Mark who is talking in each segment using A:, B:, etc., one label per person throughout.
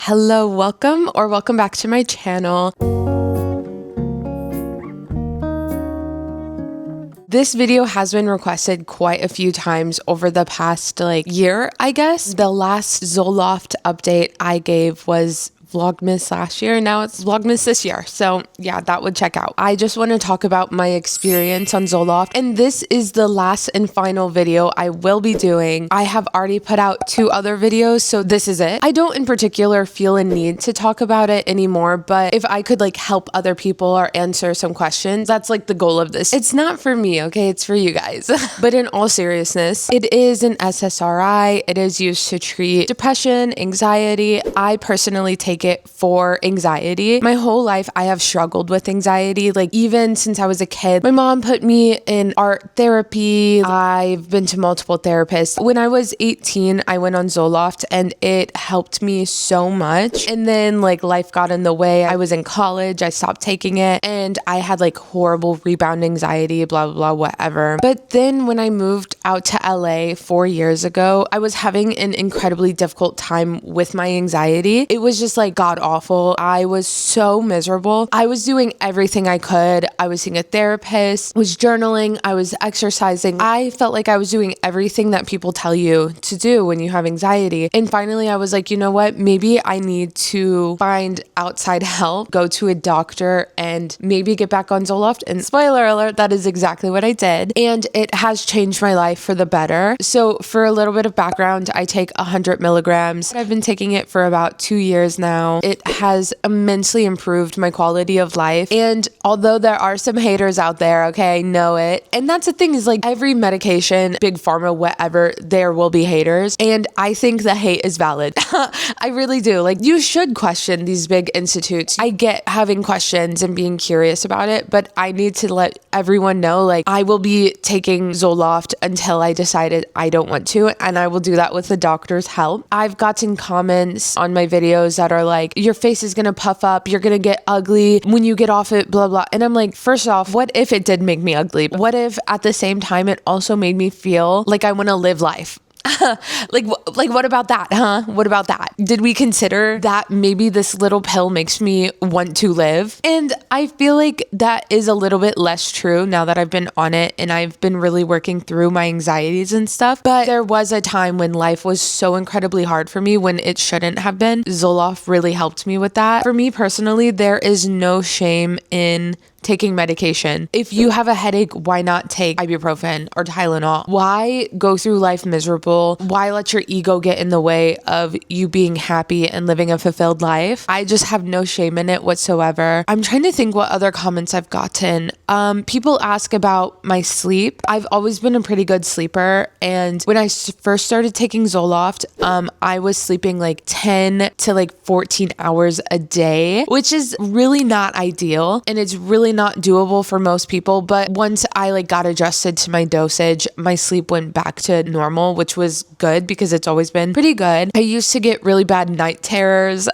A: Hello, welcome back to my channel. This video has been requested quite a few times over the past year, I guess. The last Zoloft update I gave was Vlogmas last year, and now it's Vlogmas this year. So yeah, that would check out. I just want to talk about my experience on Zoloft, and this is the last and final video I will be doing. I have already put out 2 other videos, so this is it. I don't in particular feel a need to talk about it anymore, but if I could help other people or answer some questions, that's the goal of this. It's not for me, okay? It's for you guys. But in all seriousness, it is an SSRI. It is used to treat depression, anxiety. I personally take it for anxiety. My whole life I have struggled with anxiety, even since I was a kid. My mom put me in art therapy. I've been to multiple therapists. When I was 18, I went on Zoloft and it helped me so much. And then life got in the way. I was in college, I stopped taking it, and I had horrible rebound anxiety, blah, blah, blah, whatever. But then when I moved out to LA 4 years ago, I was having an incredibly difficult time with my anxiety. It was just god awful. I was so miserable. I was doing everything I could. I was seeing a therapist, was journaling, I was exercising. I felt like I was doing everything that people tell you to do when you have anxiety. And finally I was you know what? Maybe I need to find outside help, go to a doctor, and maybe get back on Zoloft. And spoiler alert, that is exactly what I did. And it has changed my life for the better. So for a little bit of background, I take 100 milligrams. I've been taking it for about 2 years now. It has immensely improved my quality of life. And although there are some haters out there, okay, I know it. And that's the thing is every medication, big pharma, whatever, there will be haters. And I think the hate is valid. I really do. You should question these big institutes. I get having questions and being curious about it, but I need to let everyone know, I will be taking Zoloft until I decided I don't want to, and I will do that with the doctor's help. I've gotten comments on my videos that are your face is gonna puff up, you're gonna get ugly when you get off it, blah, blah. And I'm first off, what if it did make me ugly? What if at the same time it also made me feel like I want to live life? What about that, huh? What about that? Did we consider that maybe this little pill makes me want to live? And I feel that is a little bit less true now that I've been on it and I've been really working through my anxieties and stuff. But there was a time when life was so incredibly hard for me when it shouldn't have been. Zoloft really helped me with that. For me personally, there is no shame in taking medication. If you have a headache, why not take ibuprofen or Tylenol? Why go through life miserable? Why let your ego get in the way of you being happy and living a fulfilled life? I just have no shame in it whatsoever. I'm trying to think what other comments I've gotten. People ask about my sleep. I've always been a pretty good sleeper, and when I first started taking Zoloft, I was sleeping 10 to 14 hours a day, which is really not ideal, and it's really not doable for most people. But once I got adjusted to my dosage, my sleep went back to normal, which was good because it's always been pretty good. I used to get really bad night terrors.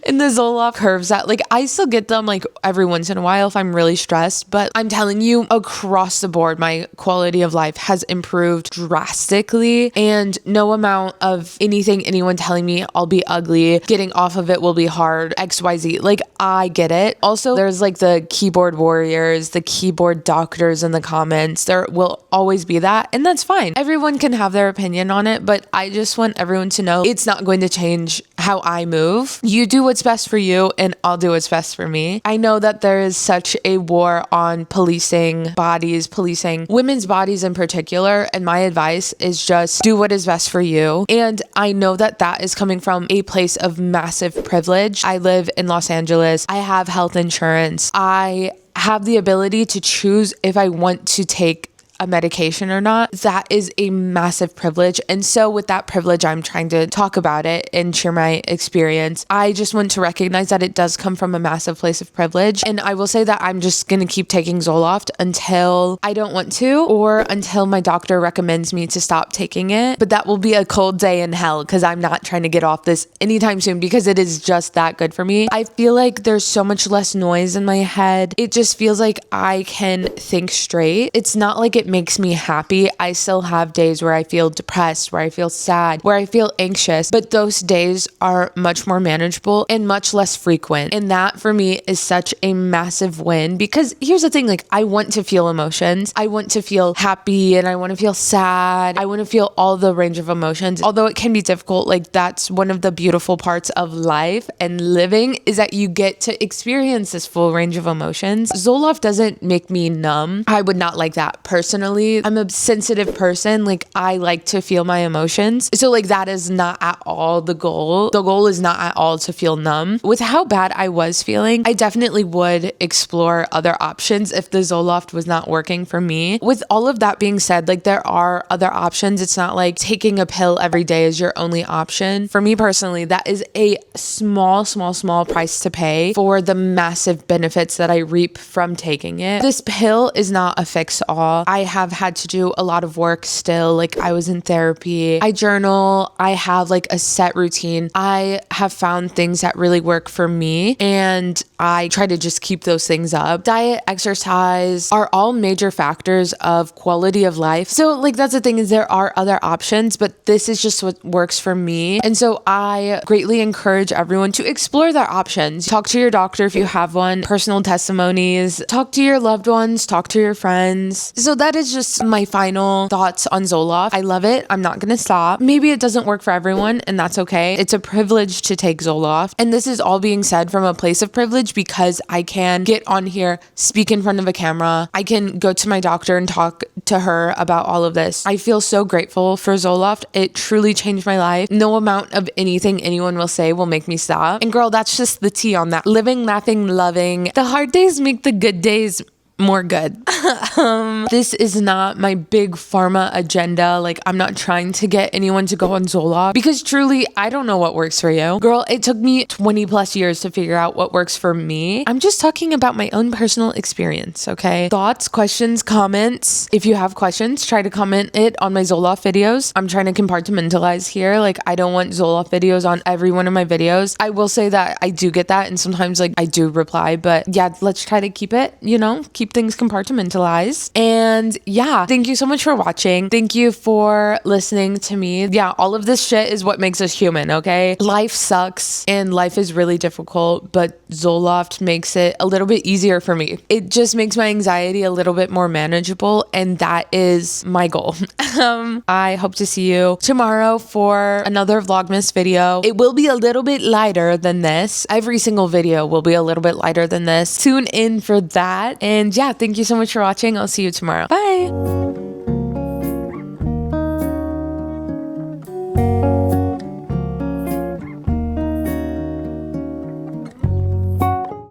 A: In the Zoloft curves that I still get them every once in a while if I'm really stressed, but I'm telling you, across the board my quality of life has improved drastically, and no amount of anything anyone telling me I'll be ugly, getting off of it will be hard, XYZ, I get it. Also, there's the keyboard warriors, the keyboard doctors in the comments. There will always be that, and that's fine. Everyone can have their opinion on it, but I just want everyone to know it's not going to change how I move. You do what's best for you, and I'll do what's best for me. I know that there is such a war on policing bodies, policing women's bodies in particular, and my advice is just do what is best for you. And I know that that is coming from a place of massive privilege. I live in Los Angeles. I have health insurance. I have the ability to choose if I want to take a medication or not. That is a massive privilege. And so with that privilege, I'm trying to talk about it and share my experience. I just want to recognize that it does come from a massive place of privilege. And I will say that I'm just going to keep taking Zoloft until I don't want to, or until my doctor recommends me to stop taking it. But that will be a cold day in hell because I'm not trying to get off this anytime soon because it is just that good for me. I feel like there's so much less noise in my head. It just feels like I can think straight. It's not like it makes me happy. I still have days where I feel depressed, where I feel sad, where I feel anxious, but those days are much more manageable and much less frequent. And that for me is such a massive win, because here's the thing, like, I want to feel emotions. I want to feel happy and I want to feel sad. I want to feel all the range of emotions. Although it can be difficult, like, that's one of the beautiful parts of life and living, is that you get to experience this full range of emotions. Zoloft doesn't make me numb. I would not like that personally. I'm a sensitive person. Like, I like to feel my emotions. So like, that is not at all the goal. The goal is not at all to feel numb. With how bad I was feeling, I definitely would explore other options if the Zoloft was not working for me. With all of that being said, like, there are other options. It's not like taking a pill every day is your only option. For me personally, that is a small price to pay for the massive benefits that I reap from taking it. This pill is not a fix-all. I have had to do a lot of work still. Like, I was in therapy, I journal, I have like a set routine. I have found things that really work for me, and I try to just keep those things up. Diet, exercise are all major factors of quality of life. So like, that's the thing, is there are other options, but this is just what works for me. And so I greatly encourage everyone to explore their options. Talk to your doctor if you have one, personal testimonies, talk to your loved ones, talk to your friends. So that is just my final thoughts on Zoloft. I love it. I'm not gonna stop. Maybe it doesn't work for everyone, and that's okay. It's a privilege to take Zoloft. And this is all being said from a place of privilege, because I can get on here, speak in front of a camera. I can go to my doctor and talk to her about all of this. I feel so grateful for Zoloft. It truly changed my life. No amount of anything anyone will say will make me stop. And girl, that's just the tea on that. Living, laughing, loving. The hard days make the good days more good. This is not my big pharma agenda. Like, I'm not trying to get anyone to go on Zoloft, because truly, I don't know what works for you. Girl, it took me 20 plus years to figure out what works for me. I'm just talking about my own personal experience, okay? Thoughts, questions, comments. If you have questions, try to comment it on my Zoloft videos. I'm trying to compartmentalize here. Like, I don't want Zoloft videos on every one of my videos. I will say that I do get that, and sometimes like I do reply, but yeah, let's try to keep it, keep things compartmentalized. And yeah, thank you so much for watching. Thank you for listening to me. Yeah, all of this shit is what makes us human, okay? Life sucks and life is really difficult, but Zoloft makes it a little bit easier for me. It just makes my anxiety a little bit more manageable, and that is my goal. I hope to see you tomorrow for another Vlogmas video. It will be a little bit lighter than this. Every single video will be a little bit lighter than this. Tune in for that. And yeah, thank you so much for watching. I'll see you tomorrow. Bye.